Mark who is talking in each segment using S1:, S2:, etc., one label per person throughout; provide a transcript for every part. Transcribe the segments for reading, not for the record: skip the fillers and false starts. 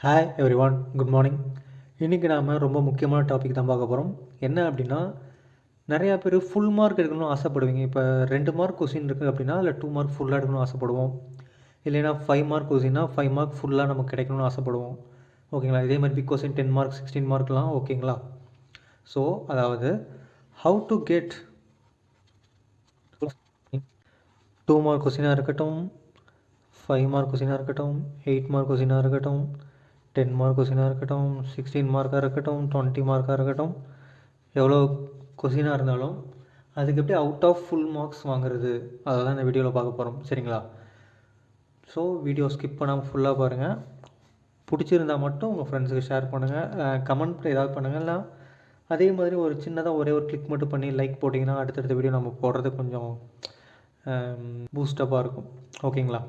S1: Hi every one, good morning. இன்றைக்கி நாம் ரொம்ப முக்கியமான டாபிக் தான் பார்க்க போகிறோம். என்ன அப்படின்னா, நிறையா பேர் ஃபுல் மார்க் எடுக்கணும்னு ஆசைப்படுவீங்க. இப்போ 2 மார்க் கொஸ்டின் இருக்குது அப்படின்னா அதில் 2 மார்க் ஃபுல்லாக எடுக்கணும்னு ஆசைப்படுவோம். இல்லைனா 5 மார்க் கொஸ்டின்னா 5 மார்க் ஃபுல்லாக நமக்கு கிடைக்கணும்னு ஆசைப்படுவோம். ஓகேங்களா? இதே மாதிரி பிக் கொஸ்டின் 10 மார்க் 16 மார்க்லாம் ஓகேங்களா? ஸோ அதாவது ஹவு டு கெட் 2 மார்க் கொஸ்டினாக இருக்கட்டும், 5 மார்க் கொஸ்டினாக இருக்கட்டும், 8 மார்க் கொஸ்டினாக இருக்கட்டும், 10 மார்க் கொஸ்டினாக இருக்கட்டும், 16 மார்க்காக இருக்கட்டும், 20 மார்க்காக இருக்கட்டும், எவ்வளோ கொஸ்டினாக இருந்தாலும் அதுக்கு எப்படி அவுட் ஆஃப் ஃபுல் மார்க்ஸ் வாங்குறது, அதை தான் இந்த வீடியோவில் பார்க்க போகிறோம். சரிங்களா? ஸோ வீடியோ ஸ்கிப் பண்ணாமல் ஃபுல்லாக பாருங்கள். பிடிச்சிருந்தால் மட்டும் உங்கள் ஃப்ரெண்ட்ஸுக்கு ஷேர் பண்ணுங்கள், கமெண்ட் ஏதாவது பண்ணுங்கள். இல்லை அதே மாதிரி ஒரு சின்னதாக ஒரே ஒரு கிளிக் மட்டும் பண்ணி லைக் போட்டிங்கன்னா அடுத்தடுத்த வீடியோ நம்ம போடுறது கொஞ்சம் பூஸ்டப்பாக இருக்கும். ஓகேங்களா?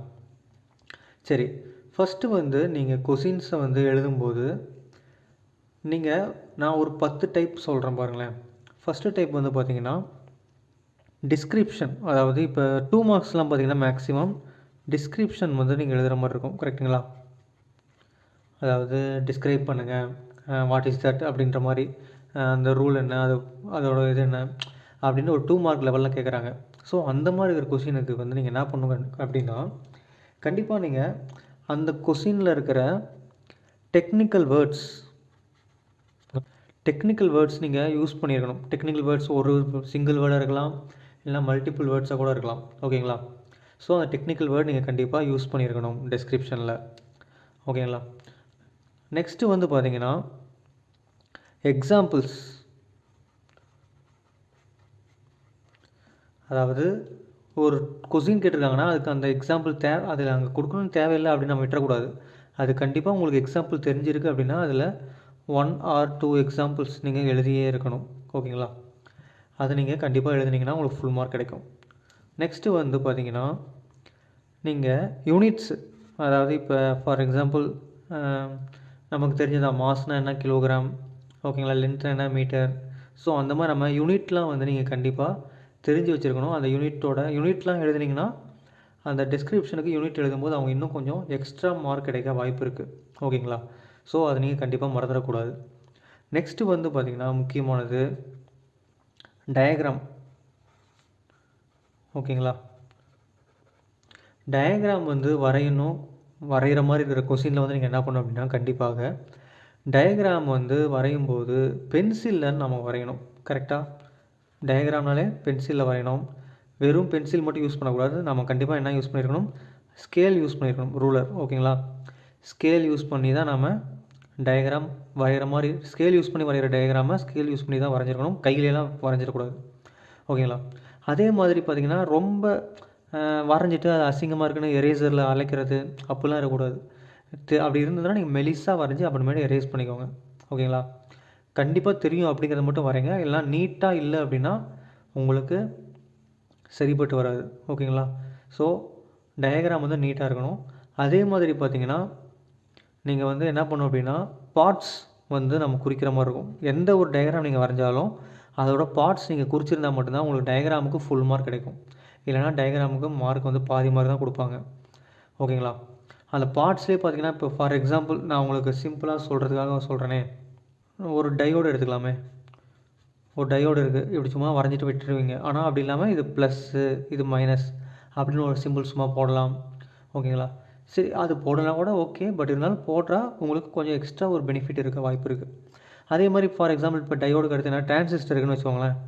S1: சரி, ஃபஸ்ட்டு நீங்கள் கொஷின்ஸை எழுதும்போது நான் ஒரு 10 டைப் சொல்கிறேன் பாருங்களேன். ஃபஸ்ட்டு டைப் பார்த்தீங்கன்னா டிஸ்கிரிப்ஷன். அதாவது இப்போ 2 மார்க்ஸ்லாம் பார்த்தீங்கன்னா மேக்ஸிமம் டிஸ்கிரிப்ஷன் நீங்கள் எழுதுகிற மாதிரி இருக்கும். கரெக்டுங்களா? அதாவது டிஸ்கிரைப் பண்ணுங்கள், வாட் இஸ் தட் அப்படின்ற மாதிரி, அந்த ரூல் என்ன, அதோட இது என்ன அப்படின்னு ஒரு 2 மார்க் லெவலில் கேட்குறாங்க. ஸோ அந்த மாதிரி இருக்கிற கொஷினுக்கு நீங்கள் என்ன பண்ணுங்க அப்படின்னா, கண்டிப்பாக நீங்கள் அந்த கொஷினில் இருக்கிற டெக்னிக்கல் வேர்ட்ஸ் நீங்கள் யூஸ் பண்ணியிருக்கணும். டெக்னிக்கல் வேர்ட்ஸ் ஒரு சிங்கிள் வேர்டாக இருக்கலாம், இல்லைனா மல்டிபிள் வேர்ட்ஸாக கூட இருக்கலாம். ஓகேங்களா? ஸோ அந்த டெக்னிக்கல் வேர்ட் நீங்கள் கண்டிப்பாக யூஸ் பண்ணியிருக்கணும் டெஸ்கிரிப்ஷனில். ஓகேங்களா? நெக்ஸ்ட்டு பார்த்தீங்கன்னா எக்ஸாம்பிள்ஸ். அதாவது ஒரு கொஸ்டின் கேட்டிருக்காங்கன்னா அதுக்கு அந்த எக்ஸாம்பிள் அதில் அங்கே கொடுக்கணும்னு தேவையில்லை அப்படின்னு நம்ம விட்டுறக்கூடாது. அது கண்டிப்பாக உங்களுக்கு எக்ஸாம்பிள் தெரிஞ்சிருக்கு அப்படின்னா அதில் 1 or 2 எக்ஸாம்பிள்ஸ் நீங்கள் எழுதியே இருக்கணும். ஓகேங்களா? அதை நீங்கள் கண்டிப்பாக எழுதுனீங்கன்னா உங்களுக்கு ஃபுல் மார்க் கிடைக்கும். நெக்ஸ்ட்டு பார்த்தீங்கன்னா நீங்கள் யூனிட்ஸு. அதாவது இப்போ ஃபார் எக்ஸாம்பிள் நமக்கு தெரிஞ்சதான் மாஸ்னால் என்ன, கிலோகிராம். ஓகேங்களா? லென்த்னா என்ன, மீட்டர். ஸோ அந்த மாதிரி நம்ம யூனிட்லாம் நீங்கள் கண்டிப்பாக தெரிஞ்சு வச்சுருக்கணும். அந்த யூனிட்லாம் எழுதுனீங்கன்னா அந்த டிஸ்கிரிப்ஷனுக்கு யூனிட் எழுதும்போது அவங்க இன்னும் கொஞ்சம் எக்ஸ்ட்ரா மார்க் கிடைக்க வாய்ப்பு இருக்குது. ஓகேங்களா? ஸோ அதை நீங்கள் கண்டிப்பாக மறந்துடக்கூடாது. நெக்ஸ்ட்டு பார்த்திங்கன்னா முக்கியமானது டயக்ராம். ஓகேங்களா? டயக்ராம் வரைகிற மாதிரி இருக்கிற கொஸ்டினில் நீங்கள் என்ன பண்ணணும் அப்படின்னா, கண்டிப்பாக டயக்ராம் வரையும்போது பென்சிலில் நம்ம வரையணும். கரெக்டாக? டயக்ராம்னாலே பென்சிலில் வரையணும். வெறும் பென்சில் மட்டும் யூஸ் பண்ணக்கூடாது. நம்ம கண்டிப்பாக என்ன யூஸ் பண்ணியிருக்கணும், ஸ்கேல் யூஸ் பண்ணியிருக்கணும், ரூலர். ஓகேங்களா? ஸ்கேல் யூஸ் பண்ணி தான் நம்ம டயக்ராம் வரைகிற மாதிரி, ஸ்கேல் யூஸ் பண்ணி வரைகிற டயக்ராமை ஸ்கேல் யூஸ் பண்ணி தான் வரைஞ்சிருக்கணும். கையிலலாம் வரைஞ்சிடக்கூடாது. ஓகேங்களா? அதே மாதிரி பார்த்திங்கன்னா ரொம்ப வரைஞ்சிட்டு அது அசிங்கமாக இருக்குன்னு எரேசரில் அழைக்கிறது அப்படிலாம் இருக்கக்கூடாது. அப்படி இருந்ததுன்னா நீங்கள் மெலிசாக வரைஞ்சி அப்புறமேட்டு எரேஸ் பண்ணிக்கோங்க. ஓகேங்களா? கண்டிப்பாக தெரியும் அப்படிங்கிறத மட்டும் வரைங்க. எல்லாம் நீட்டாக இல்லை அப்படின்னா உங்களுக்கு சரிப்பட்டு வராது. ஓகேங்களா? ஸோ டயக்ராம் நீட்டாக இருக்கணும். அதே மாதிரி பார்த்திங்கன்னா நீங்கள் என்ன பண்ணணும் அப்படின்னா பார்ட்ஸ் நம்ம குறிக்கிற மாதிரி இருக்கும். எந்த ஒரு டயக்ராம் நீங்கள் வரைஞ்சாலும் அதோட பார்ட்ஸ் நீங்கள் குறிச்சிருந்தால் மட்டும்தான் உங்களுக்கு டயக்ராமுக்கு ஃபுல் மார்க் கிடைக்கும். இல்லைனா டயக்ராமுக்கு மார்க் பாதி மார்க் தான் கொடுப்பாங்க. ஓகேங்களா? அந்த பார்ட்ஸ்லேயே பார்த்திங்கன்னா இப்போ ஃபார் எக்ஸாம்பிள் நான் உங்களுக்கு சிம்பிளாக சொல்கிறதுக்காக சொல்கிறேனே, ஒரு டையோடு எடுத்துக்கலாமே. ஒரு டையோடு இருக்குது, இப்படி சும்மா வரைஞ்சிட்டு விட்டுருவீங்க. ஆனால் அப்படி இல்லாமல் இது ப்ளஸ்ஸு, இது மைனஸ் அப்படின்னு ஒரு சிம்பிள் சும்மா போடலாம். ஓகேங்களா? சரி, அது போடலாம் கூட ஓகே. பட் இருந்தாலும் போட்டால் உங்களுக்கு கொஞ்சம் எக்ஸ்ட்ரா ஒரு பெனிஃபிட் இருக்க வாய்ப்பு இருக்குது. அதே மாதிரி ஃபார் எக்ஸாம்பிள் இப்போ டையோடுக்கு அடுத்து என்ன, டிரான்சிஸ்டர் இருக்குதுன்னு வச்சுக்கோங்களேன்.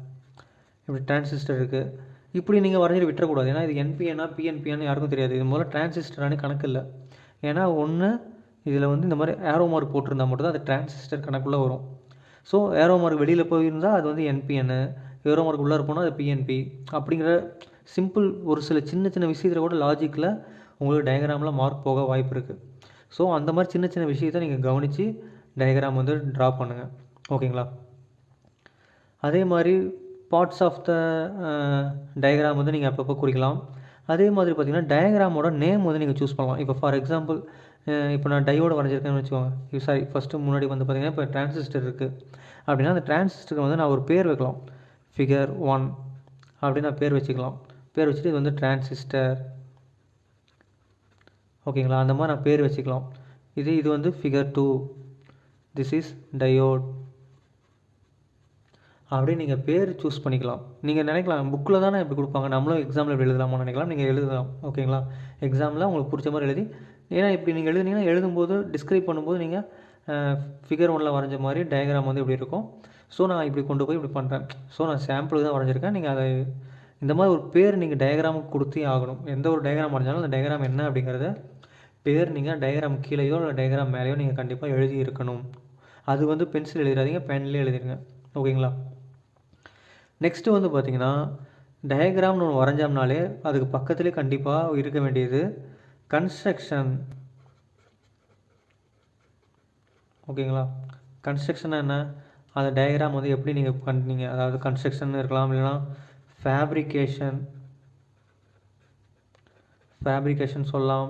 S1: இப்படி டிரான்சிஸ்டர் இருக்குது, இப்படி நீங்கள் வரைஞ்சிட்டு விட்டுறக்கூடாது. ஏன்னா இது என்பிஎன்னா பிஎன்பிஎன்னு யாருக்கும் தெரியாது. இது முதல்ல டிரான்சிஸ்டரானு கணக்கு இல்லை. ஏன்னா ஒன்று இதில் இந்த மாதிரி ஏரோ மார்க் போட்டிருந்தால் மட்டும்தான் அது டிரான்சிஸ்டர் கணக்குள்ளே வரும். ஸோ ஏரோ மார்க் வெளியில் போயிருந்தால் அது என்பிஎன்னு, ஏரோ மார்க் உள்ளே போனால் அது பிஎன்பி. அப்படிங்கிற சிம்பிள் ஒரு சில சின்ன சின்ன விஷயத்தில் கூட லாஜிக்கில் உங்களுக்கு டயக்ராமில் மார்க் போக வாய்ப்பு இருக்குது. ஸோ அந்த மாதிரி சின்ன சின்ன விஷயத்தை நீங்கள் கவனித்து டயக்ராம் ட்ரா பண்ணுங்கள். ஓகேங்களா? அதே மாதிரி பார்ட்ஸ் ஆஃப் த டயக்ராம் நீங்கள் அப்பப்போ குறிக்கலாம். அதே மாதிரி பார்த்திங்கன்னா டயக்ராமோட நேம் நீங்கள் சூஸ் பண்ணலாம். இப்போ ஃபார் எக்ஸாம்பிள் இப்போ நான் டையோடு வரைஞ்சிருக்கேன்னு வச்சுக்கோங்க. சாரி, ஃபஸ்ட்டு முன்னாடி பார்த்திங்கன்னா இப்போ டிரான்சிஸ்டர் இருக்குது அப்படின்னா அந்த டிரான்சிஸ்டருக்கு நான் ஒரு பேர் வைக்கலாம். ஃபிகர் 1 அப்படின்னு நான் பேர் வச்சுக்கலாம். பேர் வச்சுட்டு இது டிரான்சிஸ்டர். ஓகேங்களா? அந்த மாதிரி நான் பேர் வச்சுக்கலாம். இது வந்து ஃபிகர் 2, திஸ் இஸ் டயோட். அப்படியே நீங்கள் பேர் சூஸ் பண்ணிக்கலாம். நீங்கள் நினைக்கலாம் புக்கில் தானே இப்படி கொடுப்பாங்க, நம்மளும் எக்ஸாமில் இப்படி எழுதலாமான்னு நினைக்கலாம். நீங்கள் எழுதலாம், ஓகேங்களா. எக்ஸாமில் உங்களுக்கு பிடிச்ச மாதிரி எழுதி, ஏன்னா இப்படி நீங்கள் எழுதுனீங்கன்னா எழுதும்போது டிஸ்கிரைப் பண்ணும்போது நீங்கள் ஃபிகர் 1ல் வரைஞ்ச மாதிரி டயக்ராம் வந்து இப்படி இருக்கும். ஸோ நான் இப்படி கொண்டு போய் இப்படி பண்ணுறேன். ஸோ நான் சாம்பிளுக்கு தான் வரைஞ்சிருக்கேன். நீங்கள் அதை இந்த மாதிரி ஒரு பேர் நீங்கள் டயக்ராமுக்கு கொடுத்தே ஆகணும். எந்த ஒரு டயக்ராம் வரைஞ்சாலும் அந்த டயக்ராம் என்ன அப்படிங்கிறத பேர் நீங்கள் டயக்ராம் கீழேயோ இல்லை டயக்ராம் மேலேயோ நீங்கள் கண்டிப்பாக எழுதி இருக்கணும். அது வந்து பென்சில் எழுதிடாதீங்க, பென்லேயே எழுதிடுங்க, ஓகேங்களா. நெக்ஸ்ட்டு வந்து பார்த்திங்கன்னா, டயக்ராம்னு ஒன்று வரைஞ்சோம்னாலே அதுக்கு பக்கத்துலேயே கண்டிப்பாக இருக்க வேண்டியது கன்ஸ்ட்ரக்ஷன், ஓகேங்களா. கன்ஸ்ட்ரக்ஷன் என்ன, அந்த டயக்ராம் வந்து எப்படி நீங்கள் பண்ணீங்க, அதாவது கன்ஸ்ட்ரக்ஷன் இருக்கலாம், இல்லைனா ஃபேப்ரிகேஷன் சொல்லலாம்,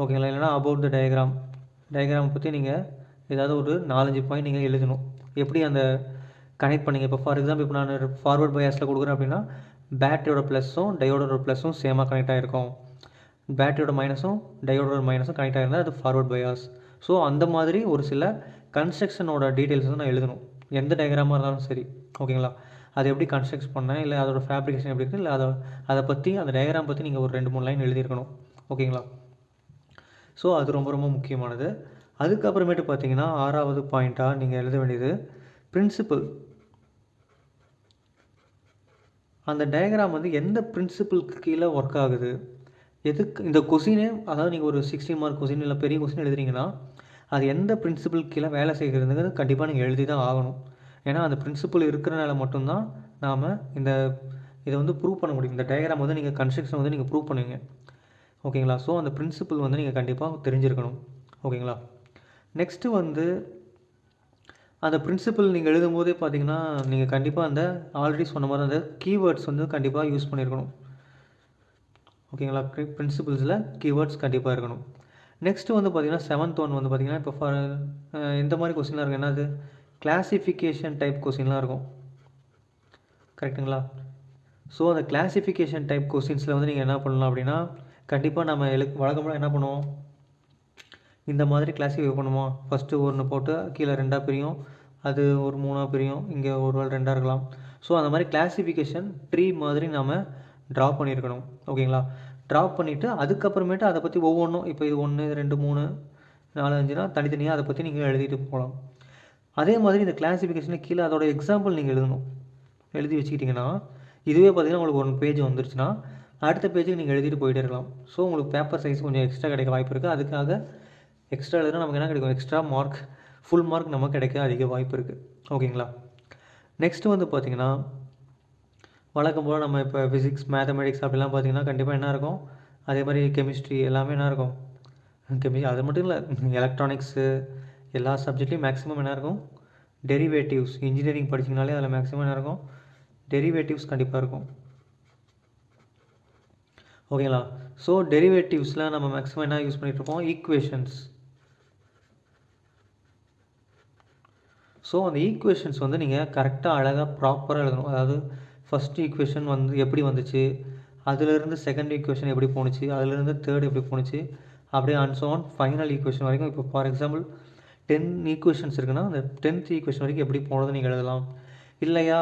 S1: ஓகேங்களா. இல்லைனா அபவுட் த டயக்ராம் பற்றி நீங்கள் ஏதாவது ஒரு 4-5 பாயிண்ட் நீங்கள் எழுதணும். எப்படி அந்த கனெக்ட் பண்ணிங்க. இப்போ ஃபார் எக்ஸாம்பிள் இப்போ நான் ஃபார்வர்ட் பயாஸில் கொடுக்குறேன் அப்படின்னா பேட்டரியோட ப்ளஸ்ஸும் டயோடோட ப்ளஸ்ஸும் சேமாக கனெக்ட் ஆகிருக்கும், பேட்டரியோட மைனஸும் டயோடோட மைனஸும் கனெக்ட் ஆகிருந்தால் அது ஃபார்வர்ட் பயாஸ். ஸோ அந்த மாதிரி ஒரு சில கன்ஸ்ட்ரக்ஷனோட டீட்டெயில்ஸ் வந்து நான் எழுதணும், எந்த டயக்ராமாக இருந்தாலும் சரி, ஓகேங்களா. அதை எப்படி கன்ஸ்ட்ரக்ட் பண்ணேன், இல்லை அதோட ஃபேப்ரிகேஷன் எப்படி இருக்குது, இல்லை அதை பற்றி அந்த டயக்ராம் பற்றி நீங்கள் ஒரு 2-3 லைன் எழுதியிருக்கணும், ஓகேங்களா. ஸோ அது ரொம்ப ரொம்ப முக்கியமானது. அதுக்கப்புறமேட்டு பார்த்தீங்கன்னா 6வது பாயிண்ட்டாக நீங்கள் எழுத வேண்டியது பிரின்சிபல். அந்த டயக்ராம் வந்து எந்த பிரின்சிபலுக்கு கீழே ஒர்க் ஆகுது, எதுக்கு இந்த கொஸ்டினே, அதாவது நீங்கள் ஒரு 60 மார்க் கொஸ்டின் இல்லை பெரிய கொஸ்டின் எழுதுறீங்கன்னா அது எந்த பிரின்சிபலுக்கு கீழே வேலை செய்கிறதுங்கிறது கண்டிப்பாக நீங்கள் எழுதி தான் ஆகணும். ஏன்னா அந்த பிரின்சிபல் இருக்கிறனால மட்டும்தான் நாம் இதை வந்து ப்ரூவ் பண்ண முடியும். இந்த டயக்ராம் வந்து நீங்கள் கன்ஸ்ட்ரக்ஷன் வந்து நீங்கள் ப்ரூவ் பண்ணுவீங்க, ஓகேங்களா. ஸோ அந்த பிரின்சிபல் வந்து நீங்கள் கண்டிப்பாக தெரிஞ்சிருக்கணும், ஓகேங்களா. நெக்ஸ்ட்டு வந்து அந்த பிரின்சிபல் நீங்கள் எழுதும் போதே பார்த்தீங்கன்னா நீங்கள் கண்டிப்பாக அந்த ஆல்ரெடி சொன்ன மாதிரி அந்த கீவேர்ட்ஸ் வந்து கண்டிப்பாக யூஸ் பண்ணியிருக்கணும், ஓகேங்களா. பிரின்சிபல்ஸில் கீவேர்ட்ஸ் கண்டிப்பாக இருக்கணும். நெக்ஸ்ட்டு வந்து பார்த்திங்கன்னா 7th ஒன் வந்து பார்த்திங்கன்னா இப்போ இந்த மாதிரி கொஸ்டின்லாம் இருக்கும், என்னது கிளாசிஃபிகேஷன் டைப் கொஸ்டின்லாம் இருக்கும், கரெக்டுங்களா. ஸோ அந்த கிளாசிஃபிகேஷன் டைப் கொஸ்டின்ஸில் வந்து நீங்கள் என்ன பண்ணலாம் அப்படின்னா கண்டிப்பாக நம்ம வழக்கமாக என்ன பண்ணுவோம், இந்த மாதிரி கிளாஸிஃபை பண்ணுவோம். ஃபஸ்ட்டு 1 போட்டு கீழே 2ஆக பிரியும், அது ஒரு 3ஆக பிரியும், இங்கே ஒரு 2ஆக இருக்கலாம். ஸோ அந்த மாதிரி கிளாஸிஃபிகேஷன் ட்ரீ மாதிரி நாம் ட்ரா பண்ணியிருக்கணும், ஓகேங்களா. ட்ரா பண்ணிவிட்டு அதுக்கப்புறமேட்டு அதை பற்றி ஒவ்வொன்றும், இப்போ இது 1 2 3 4 5னா தனித்தனியாக அதை பற்றி நீங்கள் எழுதிட்டு போகலாம். அதே மாதிரி இந்த கிளாஸிஃபிகேஷனுக்கு கீழே அதோட எக்ஸாம்பிள் நீங்கள் எழுதி வச்சுக்கிட்டிங்கன்னா இதுவே பார்த்திங்கன்னா உங்களுக்கு 1 பேஜ் வந்துருச்சுன்னா அடுத்த பேஜுக்கு நீங்கள் எழுதிட்டு போயிட்டே இருக்கலாம். ஸோ உங்களுக்கு பேப்பர் சைஸ் கொஞ்சம் எக்ஸ்ட்ரா கிடைக்க வாய்ப்பு இருக்குது. அதுக்காக எக்ஸ்ட்ரா எழுதுனா நமக்கு என்ன கிடைக்கும், எக்ஸ்ட்ரா மார்க், ஃபுல் மார்க் நமக்கு கிடைக்க அதிக வாய்ப்பு இருக்குது, ஓகேங்களா. நெக்ஸ்ட்டு வந்து பார்த்திங்கன்னா வழக்கம் போல் நம்ம இப்போ ஃபிசிக்ஸ் மேத்தமெட்டிக்ஸ் அப்படிலாம் பார்த்திங்கன்னா கண்டிப்பாக என்ன இருக்கும், அதே மாதிரி கெமிஸ்ட்ரி எல்லாமே என்ன இருக்கும், அது மட்டும் இல்லை, எலக்ட்ரானிக்ஸு எல்லா சப்ஜெக்ட்லேயும் மேக்ஸிமம் என்ன இருக்கும், டெரிவேட்டிவ்ஸ். இன்ஜினியரிங் படிச்சிங்கனாலே அதில் மேக்ஸிமம் என்ன இருக்கும், டெரிவேட்டிவ்ஸ் கண்டிப்பாக இருக்கும், ஓகேங்களா. ஸோ டெரிவேட்டிவ்ஸில் நம்ம மேக்ஸிமம் என்ன யூஸ் பண்ணிகிட்ருப்போம், ஈக்குவேஷன்ஸ். ஸோ அந்த ஈக்குவேஷன்ஸ் வந்து நீங்கள் கரெக்டாக அழகாக ப்ராப்பராக எழுதணும். அதாவது ஃபஸ்ட்டு ஈக்குவேஷன் வந்து எப்படி வந்துச்சு, அதிலிருந்து செகண்ட் ஈக்குவேஷன் எப்படி போணுச்சு, அதிலிருந்து தேர்ட் எப்படி போணுச்சு, அப்படியே அண்ட் ஃபைனல் ஈக்குவேஷன் வரைக்கும். இப்போ ஃபார் எக்ஸாம்பிள் 10 ஈக்குவேஷன்ஸ் இருக்குன்னா அந்த 10th ஈக்குவேஷன் வரைக்கும் எப்படி போனது நீங்கள் எழுதலாம். இல்லையா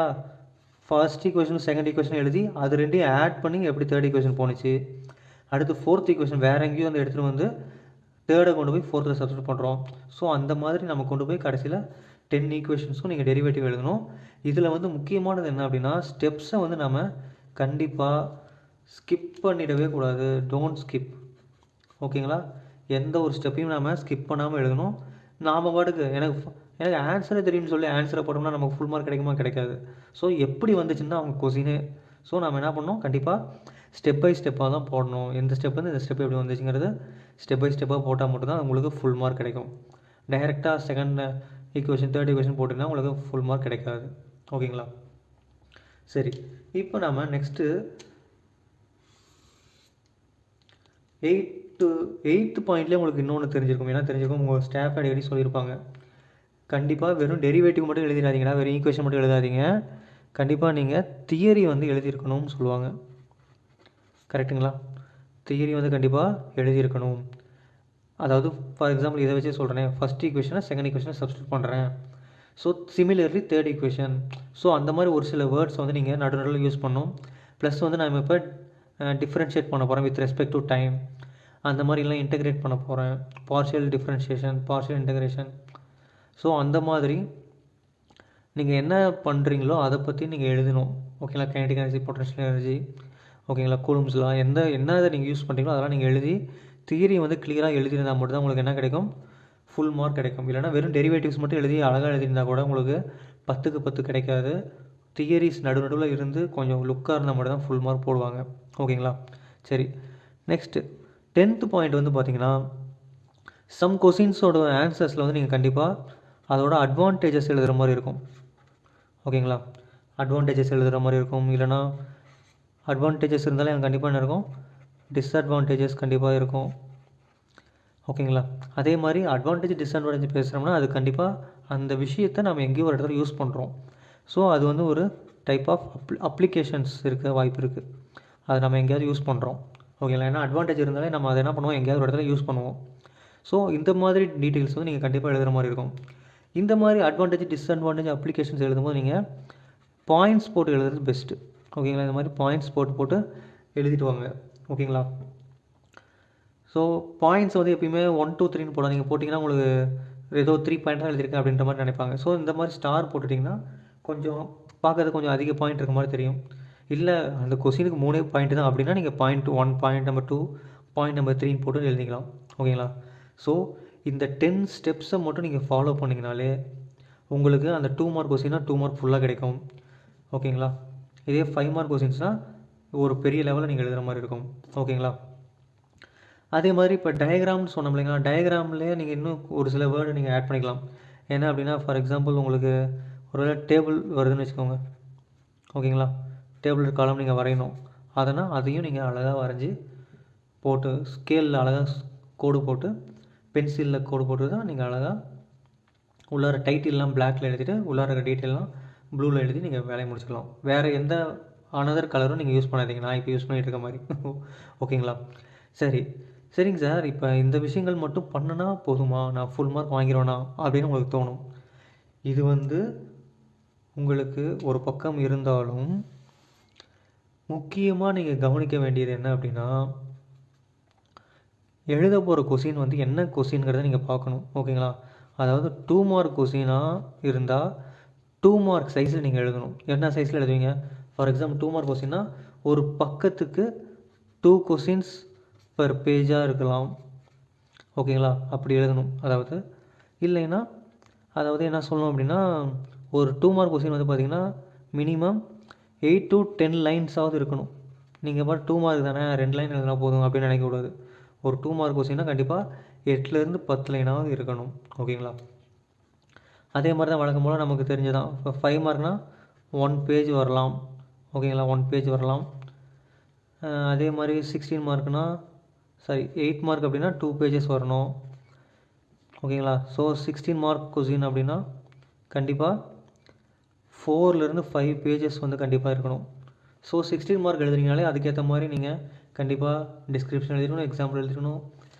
S1: ஃபர்ஸ்ட் ஈக்குவேஷன் செகண்ட் ஈக்குவேஷன் எழுதி அது ரெண்டையும் ஆட் பண்ணி எப்படி தேர்ட் ஈக்குவேஷன் போணுச்சு, அடுத்து 4th ஈக்குவேஷன் வேறு எங்கேயும் வந்து எடுத்துகிட்டு வந்து தேர்டை கொண்டு போய் 4th சப்ஸ்டிட் பண்ணுறோம். ஸோ அந்த மாதிரி நம்ம கொண்டு போய் கடைசியில் 10 ஈக்குவேஷன்ஸும் நீங்கள் டெரிவேட்டிவ் எழுதணும். இதில் வந்து முக்கியமானது என்ன அப்படின்னா ஸ்டெப்ஸை வந்து நம்ம கண்டிப்பாக ஸ்கிப் பண்ணிடவே கூடாது. டோன்ட் ஸ்கிப், ஓகேங்களா. எந்த ஒரு ஸ்டெப்பையும் நாம் ஸ்கிப் பண்ணாமல் எழுதணும். நாம் பாட்டுக்கு எனக்கு ஆன்சரே தெரியும்னு சொல்லி ஆன்சரை போட்டோம்னா நமக்கு ஃபுல் மார்க் கிடைக்குமா, கிடைக்காது. ஸோ எப்படி வந்துச்சுன்னா அவங்க கொஸ்டினே. ஸோ நம்ம என்ன பண்ணணும், கண்டிப்பாக ஸ்டெப் பை ஸ்டெப்பாக தான் போடணும். எந்த ஸ்டெப் வந்து இந்த ஸ்டெப் எப்படி வந்துச்சுங்கிறது ஸ்டெப் பை ஸ்டெப்பாக போட்டால் மட்டும்தான் உங்களுக்கு ஃபுல் மார்க் கிடைக்கும். டைரெக்டாக செகண்ட் ஈக்குவேஷன் தேர்ட் ஈக்குவேஷன் போட்டிங்கன்னா உங்களுக்கு ஃபுல் மார்க் கிடைக்காது, ஓகேங்களா. சரி, இப்போ நம்ம நெக்ஸ்ட்டு 8th பாயிண்ட்லேயே உங்களுக்கு இன்னொன்று தெரிஞ்சிருக்கும். ஏன்னா தெரிஞ்சிருக்கும், உங்கள் ஸ்டாஃப் அடிக்கடி சொல்லியிருப்பாங்க, கண்டிப்பாக வெறும் டெரிவேட்டிவ் மட்டும் எழுதிடாதீங்கடா, வெறும் ஈக்குவேஷன் மட்டும் எழுதாதீங்க, கண்டிப்பாக நீங்கள் தியரி வந்து எழுதியிருக்கணும்னு சொல்லுவாங்க, கரெக்டுங்களா. தியரி வந்து கண்டிப்பாக எழுதியிருக்கணும். அதாவது ஃபார் எக்ஸாம்பிள் இதை வச்சு சொல்கிறேன், ஃபஸ்ட் ஈக்குவேஷனை செகண்ட் ஈக்குவேஷனை சப்ஸ்டியூட் பண்ணுறேன். So similarly third equation. So அந்த மாதிரி ஒரு சில வேர்ட்ஸ் வந்து நீங்கள் நடுநடுவில் யூஸ் பண்ணணும். ப்ளஸ் வந்து நான் இப்போ டிஃப்ரென்ஷியேட் பண்ண போகிறேன் வித் ரெஸ்பெக்ட் டு டைம். அந்த மாதிரிலாம் இன்டெகிரேட் பண்ண போகிறேன். Partial differentiation, partial integration. So அந்த மாதிரி நீங்கள் என்ன பண்ணுறீங்களோ அதை பற்றி நீங்கள் எழுதணும். ஓகேங்களா? கைனடிக் எனர்ஜி, பொட்டன்ஷியல் எனர்ஜி, ஓகேங்களா, கூலும்ஸ்லாம் என்ன இதை நீங்கள் யூஸ் பண்ணுறீங்களோ அதெல்லாம் நீங்கள் எழுதி தியரி வந்து கிளியராக எழுதியிருந்தால் மட்டும் தான் உங்களுக்கு என்ன கிடைக்கும், ஃபுல் மார்க் கிடைக்கும். இல்லைனா வெறும் டெரிவேட்டிவ்ஸ் மட்டும் எழுதி அழகாக எழுதியிருந்தால் கூட உங்களுக்கு 10க்கு 10 கிடைக்காது. தியரிஸ் நடுவில் இருந்து கொஞ்சம் லுக்காக இருந்தால் மட்டும் தான் ஃபுல் மார்க் போடுவாங்க. ஓகேங்களா? சரி, நெக்ஸ்ட்டு 10th பாயிண்ட் வந்து பார்த்திங்கன்னா, சம் கொஷின்ஸோட ஆன்சர்ஸில் வந்து நீங்கள் கண்டிப்பாக அதோட அட்வான்டேஜஸ் எழுதுகிற மாதிரி இருக்கும். ஓகேங்களா? அட்வான்டேஜஸ் எழுதுகிற மாதிரி இருக்கும். இல்லைனா அட்வான்டேஜஸ் இருந்தாலும் எனக்கு கண்டிப்பாக என்ன இருக்கும், டிஸ்அட்வான்டேஜஸ் கண்டிப்பாக இருக்கும். ஓகேங்களா? அதே மாதிரி அட்வான்டேஜ் டிஸ்அட்வான்டேஜ் பேசுகிறோம்னா அது கண்டிப்பாக அந்த விஷயத்தை நம்ம எங்கேயோ ஒரு இடத்துல யூஸ் பண்ணுறோம். ஸோ அது வந்து ஒரு டைப் ஆஃப் அப்ளிகேஷன்ஸ் இருக்க வாய்ப்பு இருக்குது. அதை நம்ம எங்கேயாவது யூஸ் பண்ணுறோம். ஓகேங்களா? ஏன்னா அட்வான்டேஜ் இருந்தாலே நம்ம அதை என்ன பண்ணுவோம், எங்கேயாவது ஒரு இடத்துல யூஸ் பண்ணுவோம். ஸோ இந்த மாதிரி டீட்டெயில்ஸ் வந்து நீங்கள் கண்டிப்பாக எழுதுகிற மாதிரி இருக்கும். இந்த மாதிரி அட்வான்டேஜ் டிஸ்அட்வான்டேஜ் அப்ளிகேஷன்ஸ் எழுதும்போது நீங்கள் பாயிண்ட்ஸ் போட்டு எழுதுறது பெஸ்ட்டு. ஓகேங்களா? இந்த மாதிரி பாயிண்ட்ஸ் போட்டு எழுதிட்டு வாங்க. ஓகேங்களா? ஸோ பாயிண்ட்ஸ் வந்து எப்பயுமே 1 2 3ன்னு போட நீங்கள் போட்டிங்கன்னா உங்களுக்கு ஏதோ 3 பாயிண்ட் தான் எழுதியிருக்கேன் அப்படின்ற மாதிரி நினைப்பாங்க. ஸோ இந்த மாதிரி ஸ்டார் போட்டுட்டிங்கன்னா கொஞ்சம் பார்க்கறது கொஞ்சம் அதிக பாயிண்ட் இருக்க மாதிரி தெரியும். இல்லை அந்த கொஸ்டினுக்கு 3 பாயிண்ட் தான் அப்படின்னா நீங்கள் point 1, point number 2, point number 3ன்னு போட்டு எழுதிக்கலாம். ஓகேங்களா? ஸோ இந்த 10 ஸ்டெப்ஸை மட்டும் நீங்கள் ஃபாலோ பண்ணிங்கனாலே உங்களுக்கு அந்த 2 மார்க் கொஸ்டின்னா 2 மார்க் ஃபுல்லாக கிடைக்கும். ஓகேங்களா? இதே 5 மார்க் கொஸ்டின்ஸ்னால் ஒரு பெரிய லெவலில் நீங்கள் எழுதுகிற மாதிரி இருக்கும். ஓகேங்களா? அதே மாதிரி இப்போ டயக்ராம்னு சொன்னோம் இல்லைங்களா, டயக்ராம்லேயே நீங்கள் இன்னும் ஒரு சில வேர்டு நீங்கள் ஆட் பண்ணிக்கலாம். என்ன அப்படின்னா ஃபார் எக்ஸாம்பிள் உங்களுக்கு ஒரு டேபிள் வருதுன்னு வச்சுக்கோங்க. ஓகேங்களா? டேபிள் காலம் நீங்கள் வரையணும். அதனால் அதையும் நீங்கள் அழகாக வரைஞ்சி போட்டு ஸ்கேலில் அழகாக கோடு போட்டு பென்சிலில் கோடு போட்டு தான் நீங்கள் அழகாக உள்ளார டைட்டில்லாம் பிளாக்கில் எழுதிட்டு உள்ளார இருக்க டீட்டெயிலாம் ப்ளூவில் எழுதி நீங்கள் வேலையை முடிச்சுக்கலாம். வேறு எந்த அனதர் கலரும் நீங்கள் யூஸ் பண்ணாதீங்க, நான் இப்போ யூஸ் பண்ணிகிட்டு இருக்க மாதிரி. ஓகேங்களா? சரிங்க சார், இப்போ இந்த விஷயங்கள் மட்டும் பண்ணுனா போதுமா, நான் ஃபுல் மார்க் வாங்கிடுவேனா அப்படின்னு உங்களுக்கு தோணும். இது வந்து உங்களுக்கு ஒரு பக்கம் இருந்தாலும் முக்கியமாக நீங்கள் கவனிக்க வேண்டியது என்ன அப்படின்னா, எழுத போகிற கொஷின் வந்து என்ன கொஷின்ங்கிறத நீங்கள் பார்க்கணும். ஓகேங்களா? அதாவது 2 மார்க் கொஷினாக இருந்தால் 2 மார்க் சைஸில் நீங்கள் எழுதணும். என்ன சைஸில் எழுதுவீங்க? ஃபார் எக்ஸாம்பிள் 2 மார்க் கொஷின்னா ஒரு பக்கத்துக்கு 2 கொஷின்ஸ் பர் பேஜாக இருக்கலாம். ஓகேங்களா? அப்படி எழுதணும். அதாவது இல்லைன்னா அதாவது என்ன சொல்லணும் அப்படின்னா, ஒரு 2 மார்க் கொஸ்டின் வந்து பார்த்திங்கன்னா மினிமம் 8 to 10 லைன்ஸாவது இருக்கணும். நீங்கள் பாட்டு 2 மார்க் தானே 2 லைன் எழுதினா போதும் அப்படின்னு நினைக்கக்கூடாது. ஒரு 2 மார்க் கொஸ்டின்னா கண்டிப்பாக 8லேருந்து 10 லைனாவது இருக்கணும். ஓகேங்களா? அதே மாதிரி தான் வழக்கம் போல் நமக்கு தெரிஞ்சதான். இப்போ 5 மார்க்னால் 1 பேஜ் வரலாம். ஓகேங்களா? 1 பேஜ் வரலாம். அதே மாதிரி 16 மார்க்னால் 8 மார்க் அப்படின்னா 2 பேஜஸ் வரணும். ஓகேங்களா? ஸோ 16 மார்க் கொஸ்டின் அப்படின்னா கண்டிப்பாக 4லேருந்து 5 பேஜஸ் வந்து கண்டிப்பாக இருக்கணும். ஸோ 16 மார்க் எழுதுறீங்கனாலே அதுக்கேற்ற மாதிரி நீங்கள் கண்டிப்பாக டிஸ்கிரிப்ஷன் எழுதிருக்கணும், எக்ஸாம்பிள் எழுதிருக்கணும்,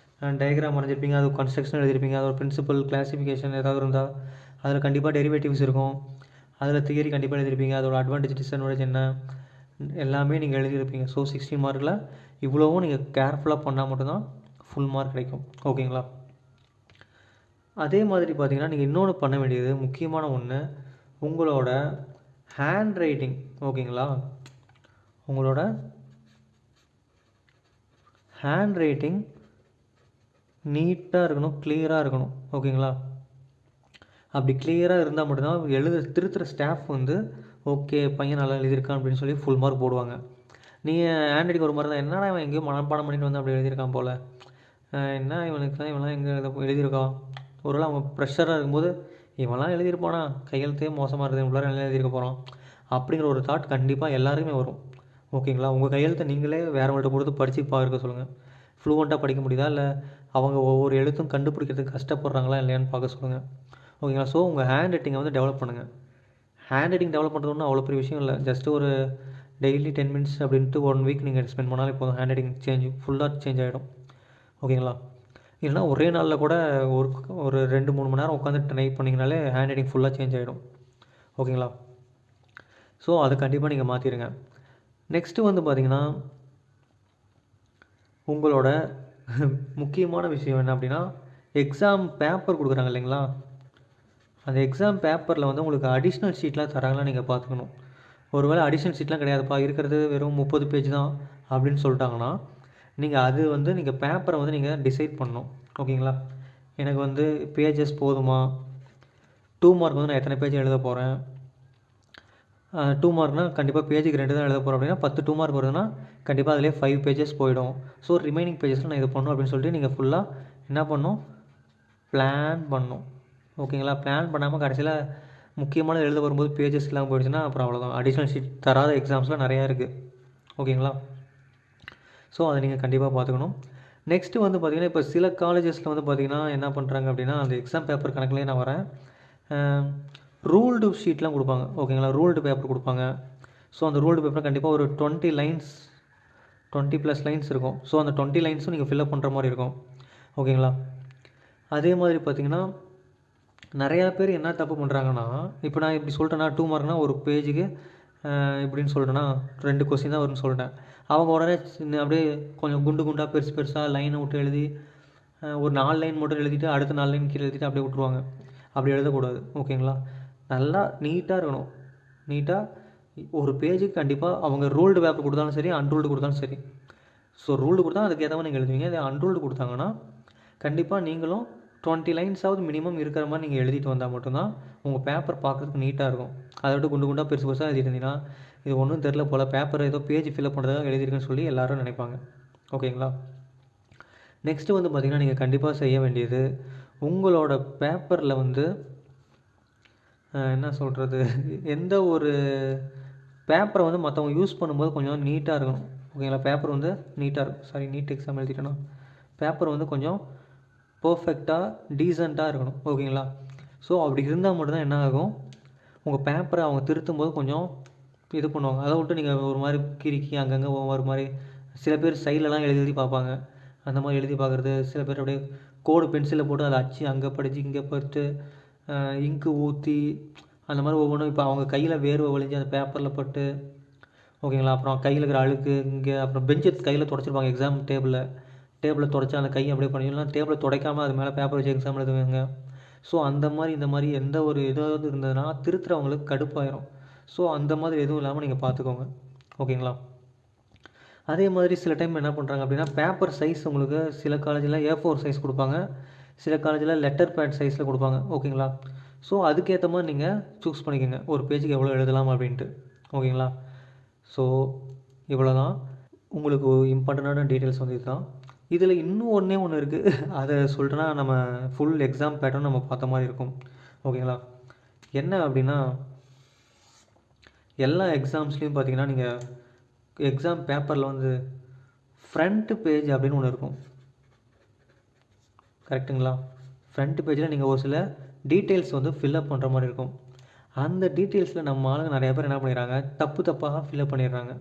S1: டயக்ராம் வரைஞ்சிருப்பீங்க, அது கன்ஸ்ட்ரக்ஷன் எழுதிருப்பீங்க, அதோட பிரின்சிபல் கிளாசிஃபிகேஷன் ஏதாவது இருந்தால் அதில் கண்டிப்பாக டெரிவேட்டிவ்ஸ் இருக்கும், அதில் தியரி கண்டிப்பாக எழுதிருப்பீங்க, அதோட அட்வான்டேஜ் டிஸ்அட்வான்டேஜ் என்ன எல்லாமே நீங்கள் எழுதியிருப்பீங்க. ஸோ 16 மார்க்கில் இவ்வளவும் நீங்கள் கேர்ஃபுல்லாக பண்ணால் மட்டும்தான் ஃபுல் மார்க் கிடைக்கும். ஓகேங்களா? அதே மாதிரி பார்த்திங்கன்னா நீங்கள் இன்னொன்று பண்ண வேண்டியது முக்கியமான ஒன்று, உங்களோட ஹேண்ட் ரைட்டிங். ஓகேங்களா? உங்களோட ஹேண்ட் ரைட்டிங் நீட்டாக இருக்கணும், கிளியராக இருக்கணும். ஓகேங்களா? அப்படி கிளியராக இருந்தால் மட்டும்தான் திருத்துகிற ஸ்டாஃப் வந்து ஓகே பையன் நல்லா எழுதியிருக்கான் அப்படின்னு சொல்லி ஃபுல் மார்க் போடுவாங்க. நீங்கள் ஹேண்ட் ரைட்டிங் ஒரு மாதிரி தான், என்னடா இவன் எங்கேயோ மனப்பாடம் பண்ணிட்டு வந்து அப்படி எழுதியிருக்கான் போல், என்ன இவனுக்கு தான் இவன்லாம் எங்கே எழுதியிருக்கான், ஒருவேளை அவன் ப்ரெஷராக இருக்கும்போது இவன்லாம் எழுதியிருப்பானா, கையெழுத்தே மோசமாக இருக்குது, இவ்வளோ நல்லா எழுதியிருக்க போகிறான் அப்படிங்கிற ஒரு தாட் கண்டிப்பாக எல்லாருக்குமே வரும். ஓகேங்களா? உங்கள் கையெழுத்தை நீங்களே வேறவங்கள்ட்ட கொடுத்து படித்து பார்க்க சொல்லுங்கள். ஃப்ளூவெண்ட்டாக படிக்க முடியுதா, இல்லை அவங்க ஒவ்வொரு எழுத்தும் கண்டுபிடிக்கிறதுக்கு கஷ்டப்படுறாங்களா இல்லையான்னு பார்க்க சொல்லுங்கள். ஓகேங்களா? ஸோ உங்கள் ஹேண்ட் ரைட்டிங்கை வந்து டெவலப் பண்ணுங்கள். ஹேண்ட் ரைட்டிங் டெவலப் பண்ணுறது ஒன்றும் அவ்வளோ பெரிய விஷயம் இல்லை. ஜஸ்ட்டு ஒரு டெய்லி 10 மினிட்ஸ் அப்படின்ட்டு 1 வீக் நீங்கள் ஸ்பெண்ட் பண்ணாலே போதும், ஹேண்ட் ரைட்டிங் ஃபுல்லாக சேஞ்ச் ஆகிடும். ஓகேங்களா? இல்லைனா ஒரே நாளில் கூட ஒரு ஒரு 2-3 மணி நேரம் உட்காந்து டைப் பண்ணிங்கனாலே ஹேண்ட் ரைட்டிங் ஃபுல்லாக சேஞ்ச் ஆகிடும். ஓகேங்களா? ஸோ அதை கண்டிப்பாக நீங்கள் மாற்றிடுங்க. நெக்ஸ்ட்டு வந்து பார்த்திங்கன்னா, உங்களோட முக்கியமான விஷயம் என்ன அப்படின்னா, எக்ஸாம் பேப்பர் கொடுக்குறாங்க இல்லைங்களா, அந்த எக்ஸாம் பேப்பரில் வந்து உங்களுக்கு அடிஷ்னல் ஷீட்லாம் தராங்களா நீங்கள் பார்த்துக்கணும். ஒருவேளை அடிஷ்னல் ஷீட்லாம் கிடையாதுப்பா, இருக்கிறது வெறும் 30 பேஜ் தான் அப்படின்னு சொல்லிட்டாங்கன்னா, நீங்கள் அது வந்து நீங்கள் பேப்பரை வந்து நீங்கள் டிசைட் பண்ணணும். ஓகேங்களா? எனக்கு வந்து பேஜஸ் போதுமா, 2 மார்க் வந்து நான் எத்தனை பேஜ் எழுத போகிறேன், 2 மார்க்னால் கண்டிப்பாக பேஜுக்கு 2 தான் எழுத போகிறோம் அப்படின்னா 10 2 மார்க் வருதுன்னா கண்டிப்பாக அதிலே 5 பேஜஸ் போயிடும். ஸோ ரிமைனிங் பேஜஸில் நான் இது பண்ணணும் அப்படின்னு சொல்லிட்டு நீங்கள் ஃபுல்லாக என்ன பண்ணணும், பிளான் பண்ணணும். ஓகேங்களா? பிளான் பண்ணாமல் கடைசியில் முக்கியமான எழுத வரும்போது பேஜஸ் இல்லாமல் போயிடுச்சுன்னா அப்புறம் அவ்வளோதான். அடிஷ்னல் ஷீட் தராத எக்ஸாம்ஸ்லாம் நிறையா இருக்குது. ஓகேங்களா? ஸோ அதை நீங்கள் கண்டிப்பாக பார்த்துக்கணும். நெக்ஸ்ட்டு வந்து பார்த்திங்கன்னா, இப்போ சில காலேஜஸில் வந்து பார்த்திங்கன்னா என்ன பண்ணுறாங்க அப்படின்னா, அந்த எக்ஸாம் பேப்பர் கணக்குலேயே நான் வரேன், ரூல்டு ஷீட்லாம் கொடுப்பாங்க. ஓகேங்களா? ரூல்டு பேப்பர் கொடுப்பாங்க. ஸோ அந்த ரூல்டு பேப்பர் கண்டிப்பாக ஒரு 20 லைன்ஸ் 20+ லைன்ஸ் இருக்கும். ஸோ அந்த 20 லைன்ஸும் நீங்கள் ஃபில்அப் பண்ணுற மாதிரி இருக்கும். ஓகேங்களா? அதே மாதிரி பார்த்திங்கன்னா, நிறையா பேர் என்ன தப்பு பண்ணுறாங்கன்னா, இப்போ நான் இப்படி சொல்லிட்டேன்னா 2 மார்க்னா ஒரு பேஜுக்கு இப்படின்னு சொல்லிட்டேன்னா 2 கொஸ்டின் தான் வரும்னு சொல்லிட்டேன். அவங்க உடனே அப்படியே கொஞ்சம் குண்டு குண்டாக பெருசு பெருசாக லைனை விட்டு எழுதி ஒரு 4 லைன் மட்டும் எழுதிட்டு அடுத்த 4 லைன் கீழே எழுதிட்டு அப்படியே விட்ருவாங்க. அப்படி எழுதக்கூடாது. ஓகேங்களா? நல்லா நீட்டாக இருக்கணும். நீட்டாக ஒரு பேஜுக்கு கண்டிப்பாக அவங்க ரூல்டு பேப்பர் கொடுத்தாலும் சரி, அன்ரூல்டு கொடுத்தாலும் சரி. ஸோ ரூல்டு கொடுத்தா அதுக்கு ஏற்ற மாதிரி நீங்கள் எழுதுவீங்க. அதே அன்ரூல்டு கொடுத்தாங்கன்னா கண்டிப்பாக நீங்களும் 20 லைன்ஸாவது மினிமம் இருக்கிற மாதிரி நீங்கள் எழுதிட்டு வந்தால் மட்டும்தான் உங்கள் பேப்பர் பார்க்குறதுக்கு நீட்டாக இருக்கும். அதை விட்டு குண்டு குண்டாக பெருசு பெருசாக எழுதிருந்தீங்கன்னா இது ஒன்றும் தெரில போல், பேப்பர் ஏதோ பேஜ் ஃபில்அப் பண்ணுறதுக்காக எழுதியிருக்குன்னு சொல்லி எல்லோரும் நினைப்பாங்க. ஓகேங்களா? நெக்ஸ்ட்டு வந்து பார்த்திங்கன்னா, நீங்கள் கண்டிப்பாக செய்ய வேண்டியது, உங்களோட பேப்பரில் வந்து என்ன சொல்கிறது, எந்த ஒரு பேப்பரை வந்து மற்றவங்க யூஸ் பண்ணும்போது கொஞ்சம் நீட்டாக இருக்கணும். ஓகேங்களா? பேப்பர் வந்து நீட்டாக இருக்கும். சாரி, நீட் எக்ஸாம் எழுதிட்டேன்னா பேப்பர் வந்து கொஞ்சம் பர்ஃபெக்டாக டீசெண்டாக இருக்கணும். ஓகேங்களா? ஸோ அப்படி இருந்தால் மட்டும்தான் என்ன ஆகும், உங்கள் பேப்பரை அவங்க திருத்தும் போது கொஞ்சம் இது பண்ணுவாங்க. அதை விட்டு நீங்கள் ஒரு மாதிரி கிறுக்கி அங்கங்கே ஒரு மாதிரி சில பேர் சைட்லலாம் எழுதி எழுதி பார்ப்பாங்க. அந்த மாதிரி எழுதி பார்க்குறது, சில பேர் அப்படியே கோடு பென்சிலில் போட்டு அதை அச்சு அங்கே படித்து இங்கே பட்டு இங்கு ஊற்றி அந்த மாதிரி ஒவ்வொன்றும் இப்போ அவங்க கையில் வேர்வை வழிஞ்சு அந்த பேப்பரில் பட்டு, ஓகேங்களா? அப்புறம் கையில் இருக்கிற அழுக்கு இங்கே, அப்புறம் பெஞ்சை கையில் துடைச்சிருப்பாங்க. எக்ஸாம் டேபிளில் துடைச்சா அந்த கையை அப்படியே பண்ணிடலாம். டேபிளில் துடைக்காமல் அது மேலே பேப்பர் வச்சு எக்ஸாம் எழுதுவாங்க. ஸோ அந்த மாதிரி இந்த மாதிரி எந்த ஒரு ஏதாவது இருந்ததுன்னா திருத்துறவங்களுக்கு கடுப்பாயிரும். ஸோ அந்த மாதிரி எதுவும் இல்லாமல் நீங்கள் பார்த்துக்கோங்க. ஓகேங்களா? அதே மாதிரி சில டைம் என்ன பண்ணுறாங்க அப்படின்னா, பேப்பர் சைஸ் உங்களுக்கு சில காலேஜில் A4 சைஸ் கொடுப்பாங்க, சில காலேஜில் லெட்டர் பேட் சைஸில் கொடுப்பாங்க. ஓகேங்களா? ஸோ அதுக்கேற்ற மாதிரி நீங்கள் சூஸ் பண்ணிக்கோங்க, ஒரு பேஜுக்கு எவ்வளோ எழுதலாம் அப்படின்ட்டு. ஓகேங்களா? ஸோ இவ்வளோ தான் உங்களுக்கு இம்பார்ட்டண்ட்டான டீட்டெயில்ஸ் வந்து இதுதான். இதில் இன்னும் ஒன்று இருக்குது, அதை சொல்லிட்டோன்னா நம்ம ஃபுல் எக்ஸாம் பேட்டர்ன் நம்ம பார்த்த மாதிரி இருக்கும். ஓகேங்களா? என்ன அப்படின்னா, எல்லா எக்ஸாம்ஸ்லேயும் பார்த்தீங்கன்னா நீங்கள் எக்ஸாம் பேப்பரில் வந்து ஃப்ரண்ட் பேஜ் அப்படின்னு ஒன்று இருக்கும். கரெக்டுங்களா? ஃப்ரண்ட் பேஜில் நீங்கள் ஒரு சில டீட்டெயில்ஸ் வந்து ஃபில்அப் பண்ணுற மாதிரி இருக்கும். அந்த டீட்டெயில்ஸில் நம்ம ஆளுங்க நிறையா பேர் என்ன பண்ணிடுறாங்க, தப்பாக ஃபில்அப் பண்ணிடுறாங்க.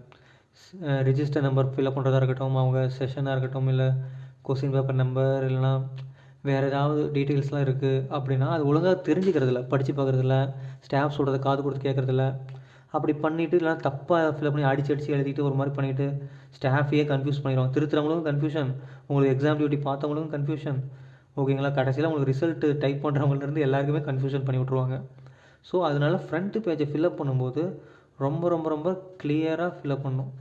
S1: ரிஜிஸ்டர் நம்பர் ஃபில்அப் பண்ணுறதா இருக்கட்டும், அவங்க செஷனாக இருக்கட்டும், இல்லை கொஸ்டின் பேப்பர் நம்பர், இல்லைனா வேறு ஏதாவது டீட்டெயில்ஸ்லாம் இருக்குது அப்படின்னா அது ஒழுங்காக தெரிஞ்சுக்கிறதில்ல, படித்து பார்க்குறதில்ல, ஸ்டாஃப் சொல்கிறத காது கொடுத்து கேட்குறதில்ல. அப்படி பண்ணிவிட்டு இல்லைனா தப்பாக ஃபில்அப் பண்ணி அடித்து எழுதிட்டு ஒரு மாதிரி பண்ணிவிட்டு ஸ்டாஃபையே கன்ஃபியூஸ் பண்ணிடுவாங்க. திருத்துறவங்களுக்கும் கன்ஃபியூஷன், உங்களுக்கு எக்ஸாம் டியூட்டி பார்த்தவங்களுக்கும் கன்ஃபியூஷன். ஓகேங்களா? கடைசியில் உங்களுக்கு ரிசல்ட்டு டைப் பண்ணுறவங்கலேருந்து எல்லாருக்குமே கன்ஃபியூஷன் பண்ணி விட்ருவாங்க. ஸோ அதனால் ஃப்ரண்ட் பேஜை ஃபில்அப் பண்ணும்போது ரொம்ப ரொம்ப ரொம்ப கிளியராக ஃபில்அப் பண்ணணும்.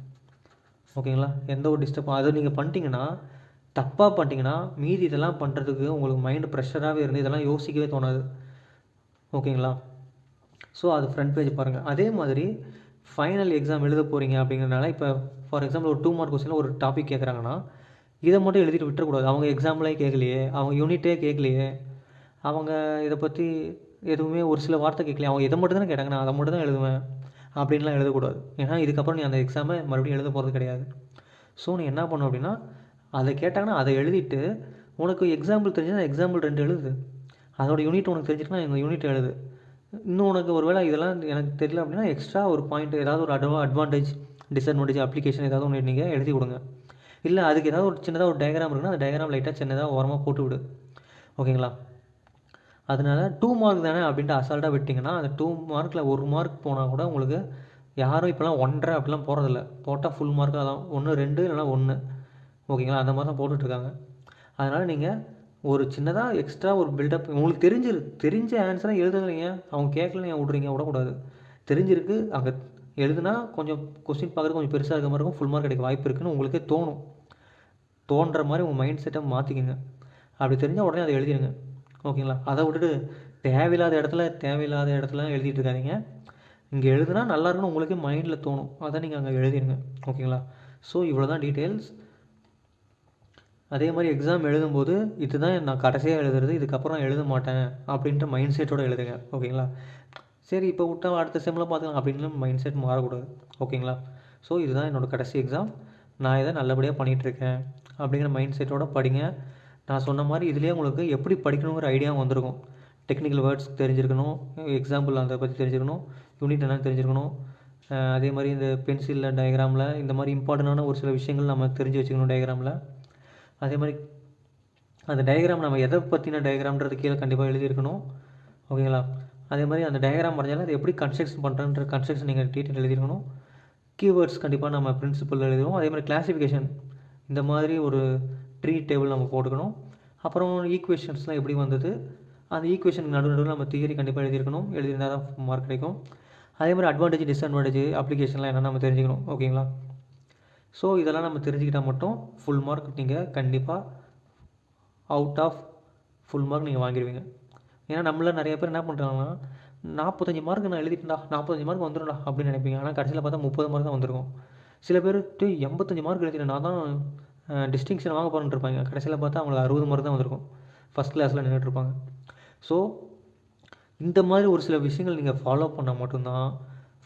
S1: ஓகேங்களா? எந்த ஒரு டிஸ்டர்பும் அதை நீங்கள் பண்ணிட்டீங்கன்னா, தப்பாக பண்ணிட்டீங்கன்னா மீதி இதெல்லாம் பண்ணுறதுக்கு உங்களுக்கு மைண்டு ப்ரெஷராகவே இருந்து இதெல்லாம் யோசிக்கவே தோணாது. ஓகேங்களா? ஸோ அது ஃப்ரண்ட் பேஜ் பாருங்கள். அதே மாதிரி ஃபைனல் எக்ஸாம் எழுத போகிறீங்க அப்படிங்கிறனால, இப்போ ஃபார் எக்ஸாம்பிள் ஒரு 2 மார்க் கொஸ்டினில் ஒரு டாபிக் கேட்குறாங்கன்னா, இதை மட்டும் எழுதிட்டு விட்டுறக்கூடாது. அவங்க எக்ஸாம்பிளே கேட்கலையே, அவங்க யூனிட்டே கேட்கலையே, அவங்க இதை பற்றி எதுவுமே ஒரு சில வார்த்தை கேட்கலையே, அவங்க இதை மட்டும் தானே கேட்டாங்க, நான் அதை மட்டும் தான் எழுதுவேன் அப்படின்லாம் எழுதக்கூடாது. ஏன்னா இதுக்கப்புறம் நீ அந்த எக்ஸாமை மறுபடியும் எழுத போகிறது கிடையாது. ஸோ நீ என்ன பண்ணணும் அப்படின்னா, அதை கேட்டாங்கன்னா அதை எழுதிட்டு, உனக்கு எக்ஸாம்பிள் தெரிஞ்சுன்னா எக்ஸாம்பிள் 2 எழுது, அதோட யூனிட் உனக்கு தெரிஞ்சுன்னா இந்த யூனிட் எழுது. இன்னும் உனக்கு ஒரு வேளை இதெல்லாம் எனக்கு தெரியல அப்படின்னா எக்ஸ்ட்ரா ஒரு பாயிண்ட் ஏதாவது ஒரு அட்வான்டேஜ் டிஸ்அட்வான்டேஜ் அப்ளிகேஷன் ஏதாவது ஒன்று நீங்கள் எழுதி கொடுங்க. இல்லை அதுக்கு ஏதாவது ஒரு சின்னதாக ஒரு டயக்ராம் இருக்குன்னா அந்த டயக்ராம் லைட்டாக சின்னதாக ஓரமாக போட்டு விடு. ஓகேங்களா? அதனால 2 மார்க் தானே அப்படின்ட்டு அசால்ட்டாக விட்டிங்கன்னா அந்த 2 மார்க்கில் 1 மார்க் போனால் கூட உங்களுக்கு யாரும் இப்போலாம் 1.5 அப்படிலாம் போகிறதில்ல. போட்டால் ஃபுல் மார்க்காக தான் 1 2 இல்லைனா 1. ஓகேங்களா? அந்த மாதிரி தான் போட்டுட்ருக்காங்க. அதனால் நீங்கள் ஒரு சின்னதாக எக்ஸ்ட்ரா ஒரு பில்டப் உங்களுக்கு தெரிஞ்ச ஆன்சராக எழுதுங்க. அவங்க கேட்கல நீங்கள் விடக்கூடாது. தெரிஞ்சிருக்கு அங்கே எழுதுனா கொஞ்சம் கொஸ்டின் பார்க்குறது கொஞ்சம் பெருசாக இருக்க மாதிரி இருக்கும், ஃபுல் மார்க் கிடைக்க வாய்ப்பு இருக்குதுன்னு உங்களுக்கே தோன்ற மாதிரி உங்கள் மைண்ட் செட்டை மாற்றிக்கங்க. அப்படி தெரிஞ்சால் உடனே அதை எழுதிடுங்க. ஓகேங்களா? அதை விட்டுட்டு தேவையில்லாத இடத்துல எழுதிட்டு இருக்காதீங்க. இங்கே எழுதுனா நல்லா இருக்குன்னு உங்களுக்கே மைண்டில் தோணும், அதை நீங்கள் அங்கே எழுதிடுங்க. ஓகேங்களா? ஸோ இவ்வளோ தான் டீட்டெயில்ஸ். அதே மாதிரி எக்ஸாம் எழுதும்போது இதுதான் நான் கடைசியாக எழுதுறது, இதுக்கப்புறம் நான் எழுத மாட்டேன் அப்படின்ற மைண்ட் செட்டோடு எழுதுங்க. ஓகேங்களா? சரி இப்போ விட்டா அடுத்த செம்மில் பார்த்துக்கலாம் அப்படின்னு மைண்ட் செட் மாறக்கூடாது. ஓகேங்களா? ஸோ இதுதான் என்னோடய கடைசி எக்ஸாம், நான் இதை நல்லபடியாக பண்ணிகிட்ருக்கேன் அப்படிங்கிற மைண்ட் செட்டோடு படிங்க. நான் சொன்ன மாதிரி இதுலேயே உங்களுக்கு எப்படி படிக்கணுங்கிற ஐடியாவும் வந்திருக்கும். டெக்னிக்கல் வேர்ட்ஸ் தெரிஞ்சிருக்கணும், எக்ஸாம்பிள் அதை பற்றி தெரிஞ்சுக்கணும், யூனிட் என்னன்னு தெரிஞ்சுக்கணும். அதே மாதிரி இந்த பென்சிலில் டயக்ராமில் இந்த மாதிரி இம்பார்ட்டண்டான ஒரு சில விஷயங்கள் நம்ம தெரிஞ்சு வச்சுக்கணும் டயக்ராமில். அதே மாதிரி அந்த டயக்ராம் நம்ம எதை பற்றின டயக்ராம்ன்றது கீழே கண்டிப்பாக எழுதியிருக்கணும். ஓகேங்களா? அதே மாதிரி அந்த டயக்ராம் வரைஞ்சாலும் அது எப்படி கன்ஸ்ட்ரக்ஷன் பண்ணுறன்ற கன்ஸ்ட்ரக்ஷன் நீங்கள் டீட்டெயில் எழுதியிருக்கணும். கீவேர்ட்ஸ் கண்டிப்பாக நம்ம பிரின்சிபல் எழுதுவோம். அதே மாதிரி கிளாஸிஃபிகேஷன் இந்த மாதிரி ஒரு ட்ரீ டேபிள் நம்ம போட்டுக்கணும். அப்புறம் ஈக்குவேஷன்ஸ்லாம் எப்படி வந்தது, அந்த ஈக்குவேஷனுக்கு நடுவில் நம்ம தியரி கண்டிப்பாக எழுதியிருக்கணும். எழுதியிருந்தால் தான் மார்க் கிடைக்கும். அதே மாதிரி அட்வான்டேஜ் டிஸ்அட்வான்டேஜ் அப்ளிகேஷன்லாம் என்னென்னு நம்ம தெரிஞ்சுக்கணும். ஓகேங்களா? ஸோ இதெல்லாம் நம்ம தெரிஞ்சுக்கிட்டால் மட்டும் ஃபுல் மார்க் நீங்கள் கண்டிப்பாக அவுட் ஆஃப் ஃபுல் மார்க் நீங்கள் வாங்கிடுவீங்க. ஏன்னா நம்மள நிறைய பேர் என்ன பண்ணுறாங்கன்னா 45 மார்க் நான் எழுதிட்டேன்டா, 45 மார்க் வந்துடும்டா அப்படின்னு நினைப்பீங்க. ஆனால் கடைசியில் பார்த்தா 30 மார்க் தான் வந்திருக்கும். சில பேர் 85 மார்க் எழுதிட்டேன், நான் தான் டிஸ்டிங்ஷன் வாங்க போகிறேன்னு இருப்பாங்க. கடைசியில் பார்த்தா அவங்களுக்கு 60 மார்க் தான் வந்திருக்கும். ஃபஸ்ட் கிளாஸில் நின்றுட்டுருப்பாங்க. ஸோ இந்த மாதிரி ஒரு சில விஷயங்கள் நீங்கள் ஃபாலோ பண்ணால் மட்டும்தான்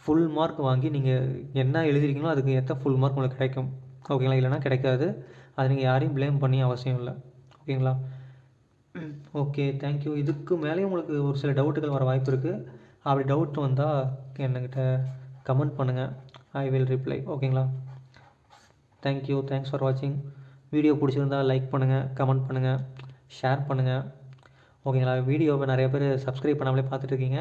S1: ஃபுல் மார்க் வாங்கி நீங்கள் என்ன எழுதிருக்கீங்களோ அதுக்கு ஏற்ற ஃபுல் மார்க் உங்களுக்கு கிடைக்கும். ஓகேங்களா? இல்லைனா கிடைக்காது. அது நீங்கள் யாரையும் ப்ளேம் பண்ணி அவசியம் இல்லை. ஓகேங்களா? Okay, thank you. இதுக்கு மேலேயும் உங்களுக்கு ஒரு சில டவுட்டுகள் வர வாய்ப்பு இருக்குது. அப்படி டவுட் வந்தால் என்கிட்ட கமெண்ட் பண்ணுங்கள், ஐ வில் ரிப்ளை. ஓகேங்களா? தேங்க்யூ, தேங்க்ஸ் ஃபார் வாட்சிங். வீடியோ பிடிச்சிருந்தால் லைக் பண்ணுங்கள், கமெண்ட் பண்ணுங்கள், ஷேர் பண்ணுங்கள். ஓகேங்களா? வீடியோவை நிறைய பேர் சப்ஸ்கிரைப் பண்ணாமலே பார்த்துட்ருக்கீங்க.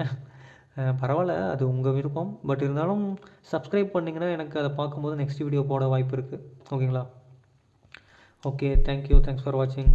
S1: பரவாயில்ல, அது உங்கள் விருப்பம். பட் இருந்தாலும் சப்ஸ்கிரைப் பண்ணிங்கன்னா எனக்கு அதை பார்க்கும்போது நெக்ஸ்ட் வீடியோ போட வாய்ப்பு இருக்குது. ஓகேங்களா? ஓகே, தேங்க்யூ, தேங்க்ஸ் ஃபார் வாட்சிங்.